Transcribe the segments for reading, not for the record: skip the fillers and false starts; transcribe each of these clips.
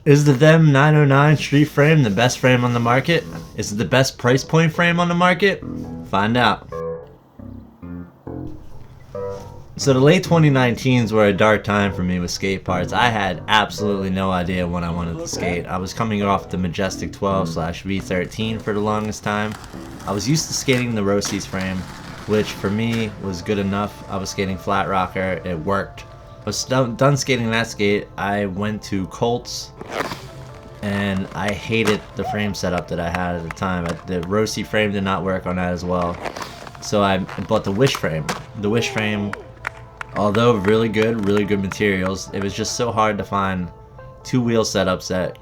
Is the Them 909 Street Frame the best frame on the market? Is it the best price point frame on the market? Find out. So the late 2019s were a dark time for me with skate parts. I had absolutely no idea when I wanted to skate. I was coming off the Majestic 12/V13 for the longest time. I was used to skating the Rossi's frame, which for me was good enough. I was skating flat rocker, it worked. I was done skating that skate, I went to Colts, and I hated the frame setup that I had at the time. The Rossi frame did not work on that as well. So I bought the Wish frame. The Wish frame, although really good materials, it was just so hard to find two wheel setups that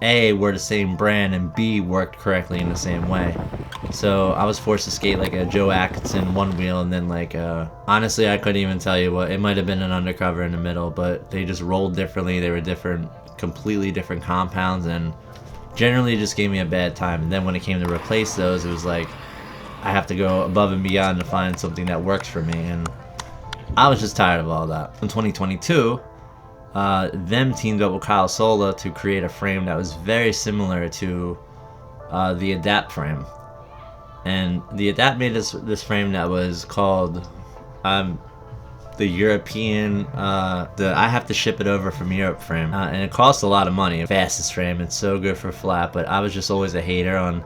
A, were the same brand, and B, worked correctly in the same way. So I was forced to skate like a Joe Atkinson one wheel, and then like honestly I couldn't even tell you what, it might have been an undercover in the middle, but they just rolled differently. They were different, completely different compounds, and generally just gave me a bad time. And then when it came to replace those, it was like I have to go above and beyond to find something that works for me, and I was just tired of all that. In 2022, them teamed up with Kyle Sola to create a frame that was very similar to the Adapt frame. And the Adapt made this frame that was called the European, I have to ship it over from Europe frame. And it costs a lot of money. Fastest frame, it's so good for flat, but I was just always a hater on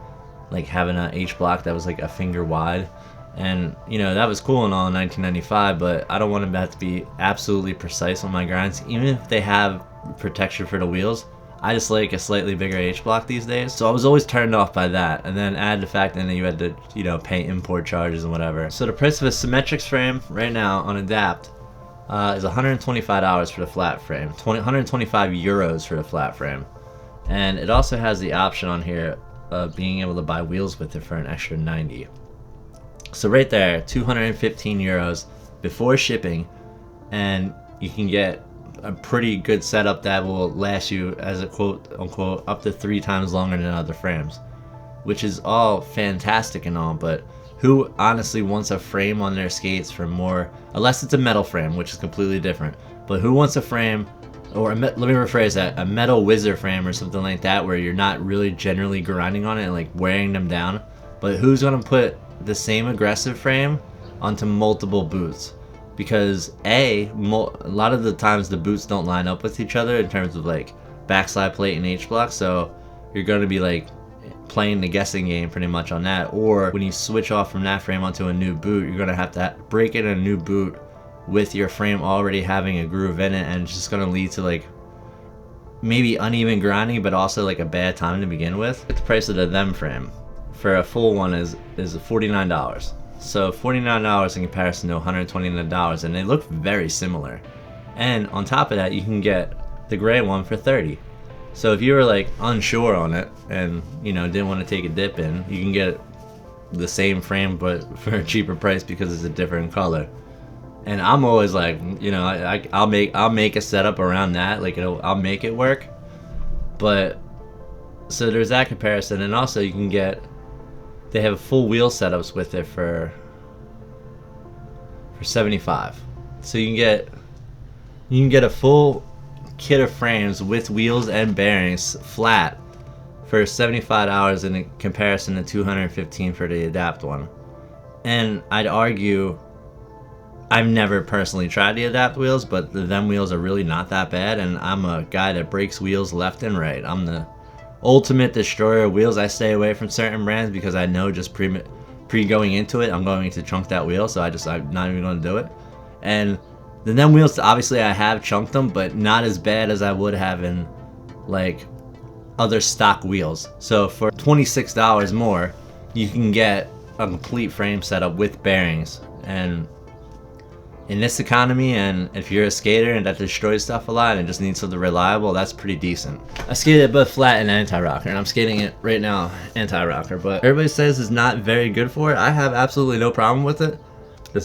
like having an H block that was like a finger wide. And you know, that was cool and all in 1995, but I don't want them to have to be absolutely precise on my grinds. Even if they have protection for the wheels, I just like a slightly bigger H block these days. So I was always turned off by that. And then add the fact that you had to, you know, pay import charges and whatever. So the price of a Symmetrics frame right now on Adapt is $125 for the flat frame, 125 euros for the flat frame. And it also has the option on here of being able to buy wheels with it for an extra 90. So right there, 215 euros before shipping, and you can get a pretty good setup that will last you, as a quote unquote, up to 3 times longer than other frames, which is all fantastic and all, but who honestly wants a frame on their skates for more, unless it's a metal frame, which is completely different, but who wants a frame, or let me rephrase that, a metal whizzer frame or something like that, where you're not really generally grinding on it and like wearing them down, but who's gonna put the same aggressive frame onto multiple boots? Because a lot of the times the boots don't line up with each other in terms of like backslide plate and H block, so you're going to be like playing the guessing game pretty much on that. Or when you switch off from that frame onto a new boot, you're going to have to break in a new boot with your frame already having a groove in it, and it's just going to lead to like maybe uneven grinding, but also like a bad time to begin with. The price of the Them frame for a full one is $49. So $49 in comparison to $129, and they look very similar. And on top of that, you can get the gray one for $30. So if you were like unsure on it and you know didn't want to take a dip in, you can get the same frame but for a cheaper price because it's a different color. And I'm always like, you know, I'll make a setup around that, like I'll make it work. But so there's that comparison, and also you can get, they have full wheel setups with it for $75. So you can get a full kit of frames with wheels and bearings flat for $75 in comparison to $215 for the Adapt one. And I'd argue, I've never personally tried the Adapt wheels, but the Them wheels are really not that bad, and I'm a guy that breaks wheels left and right. I'm the ultimate destroyer of wheels. I stay away from certain brands because I know just pre going into it I'm going to chunk that wheel, so I'm not even going to do it. And the Them wheels, obviously I have chunked them, but not as bad as I would have in like other stock wheels. So for $26 more, you can get a complete frame setup with bearings. And in this economy, and if you're a skater and that destroys stuff a lot and just needs something reliable, that's pretty decent. I skated it both flat and anti-rocker, and I'm skating it right now anti-rocker, but everybody says it's not very good for it. I have absolutely no problem with it.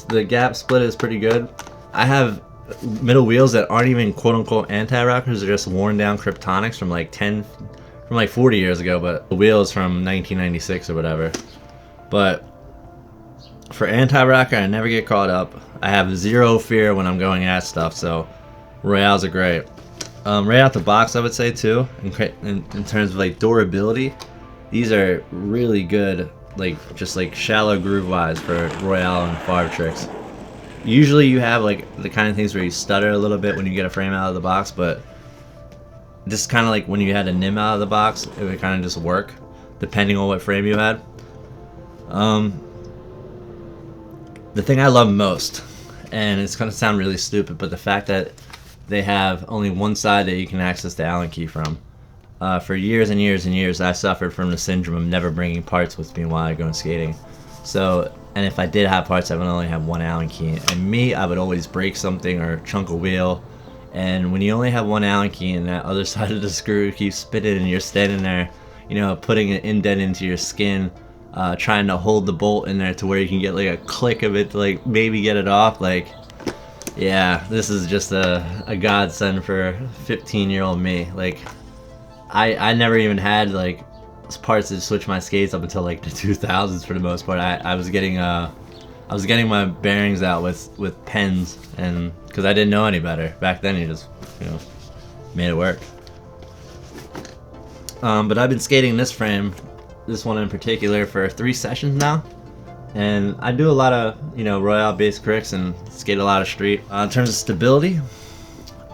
The gap split is pretty good. I have middle wheels that aren't even quote-unquote anti-rockers. They're just worn down Kryptonics from like 40 years ago, but the wheels from 1996 or whatever. But for anti-rocker, I never get caught up. I have zero fear when I'm going at stuff, so Royales are great. Right out the box, I would say too, in terms of like durability, these are really good, like just like shallow groove wise for Royale and Favre tricks. Usually you have like the kind of things where you stutter a little bit when you get a frame out of the box, but this is kind of like when you had a NIM out of the box, it would kind of just work depending on what frame you had. The thing I love most, and it's gonna sound really stupid, but the fact that they have only one side that you can access the Allen key from. For years and years and years, I suffered from the syndrome of never bringing parts with me while I go skating. So, and if I did have parts, I would only have one Allen key. And me, I would always break something or chunk a wheel. And when you only have one Allen key and that other side of the screw keeps spinning and you're standing there, you know, putting an indent into your skin, trying to hold the bolt in there to where you can get like a click of it to like maybe get it off, like, yeah, this is just a godsend for 15-year-old me. Like, I never even had like parts to switch my skates up until like the 2000s for the most part. I was getting my bearings out with pens, and because I didn't know any better back then, you just, you know, made it work. But I've been skating this frame, this one in particular, for 3 sessions now. And I do a lot of, you know, Royale based cricks and skate a lot of street. In terms of stability,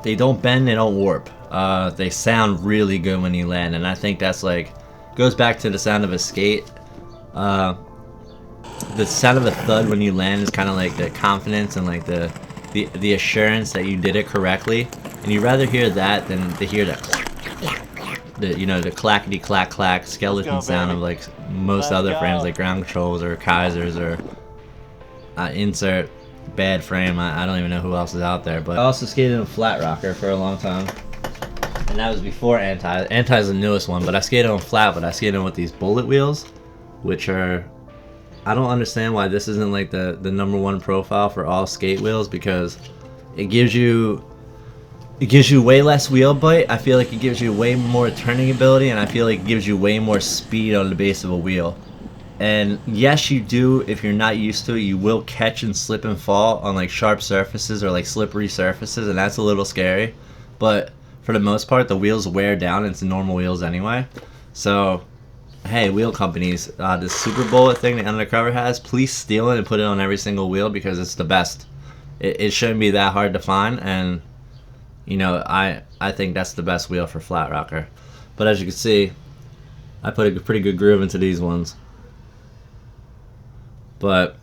they don't bend, they don't warp. They sound really good when you land, and I think that's like, goes back to the sound of a skate. The sound of a thud when you land is kind of like the confidence and like the assurance that you did it correctly. And you'd rather hear that than to hear the you know, the clackety clack clack skeleton sound of like most other frames like ground controls or Kaisers or insert bad frame. I don't even know who else is out there. But I also skated in a flat rocker for a long time, and that was before Anti. Anti's the newest one, but I skated on flat, but I skated on with these bullet wheels, which are, I don't understand why this isn't like the #1 profile for all skate wheels, because it gives you way less wheel bite. I feel like it gives you way more turning ability, and I feel like it gives you way more speed on the base of a wheel. And yes, you do, if you're not used to it, you will catch and slip and fall on like sharp surfaces or like slippery surfaces, and that's a little scary. But for the most part, the wheels wear down into normal wheels anyway. So, hey, wheel companies, this Super Bullet thing that Undercover has, please steal it and put it on every single wheel, because it's the best. It shouldn't be that hard to find, and you know, I think that's the best wheel for flat rocker. But as you can see, I put a pretty good groove into these ones. But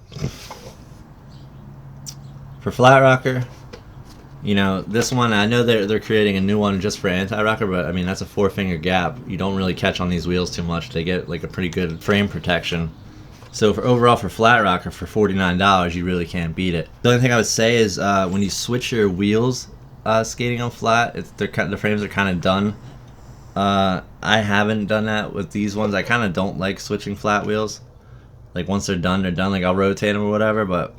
for flat rocker, you know, this one, I know they're creating a new one just for anti-rocker, but I mean, that's a 4-finger gap. You don't really catch on these wheels too much. They get like a pretty good frame protection. So for overall, for flat rocker, for $49, you really can't beat it. The only thing I would say is when you switch your wheels skating on flat, the frames are kind of done. I haven't done that with these ones. I kind of don't like switching flat wheels. Like once they're done, they're done. Like I'll rotate them or whatever, but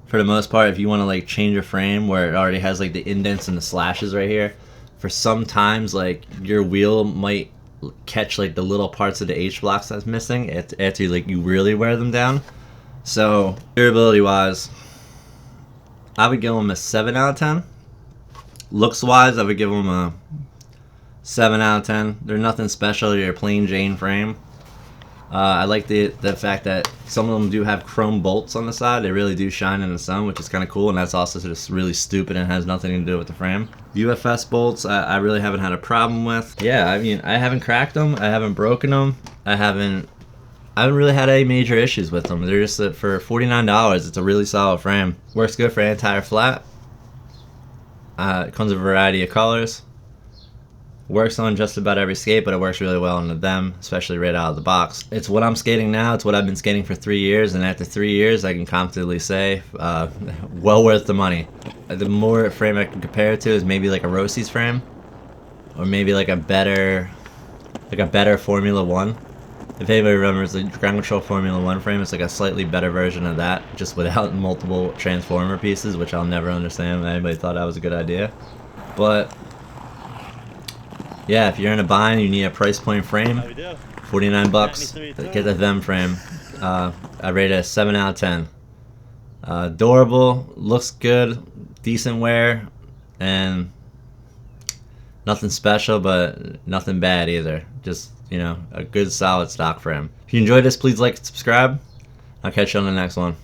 for the most part, if you want to like change a frame where it already has like the indents and the slashes right here, for sometimes like your wheel might catch like the little parts of the H blocks that's missing after like you really wear them down. So durability wise, I would give them a 7 out of 10. Looks wise, I would give them a 7 out of 10. They're nothing special. They're a plain Jane frame. I like the fact that some of them do have chrome bolts on the side. They really do shine in the sun, which is kind of cool, and that's also just really stupid and has nothing to do with the frame. UFS bolts, I really haven't had a problem with. Yeah, I mean, I haven't cracked them. I haven't broken them. I haven't really had any major issues with them. They're just, for $49, it's a really solid frame. Works good for anti or flat. It comes in a variety of colors. Works on just about every skate, but it works really well on them, especially right out of the box. It's what I'm skating now. It's what I've been skating for 3 years, and after 3 years, I can confidently say, well worth the money. The more frame I can compare it to is maybe like a Rossi's frame, or maybe like a better Formula One. If anybody remembers the ground control Formula One frame, it's like a slightly better version of that, just without multiple transformer pieces, which I'll never understand if anybody thought that was a good idea. But yeah, if you're in a bind, you need a price point frame, $49, get the them frame. I rate it a 7 out of 10. Durable, looks good, decent wear, and Nothing special, but nothing bad either. Just, you know, a good solid stock frame. If you enjoyed this, please like and subscribe. I'll catch you on the next one.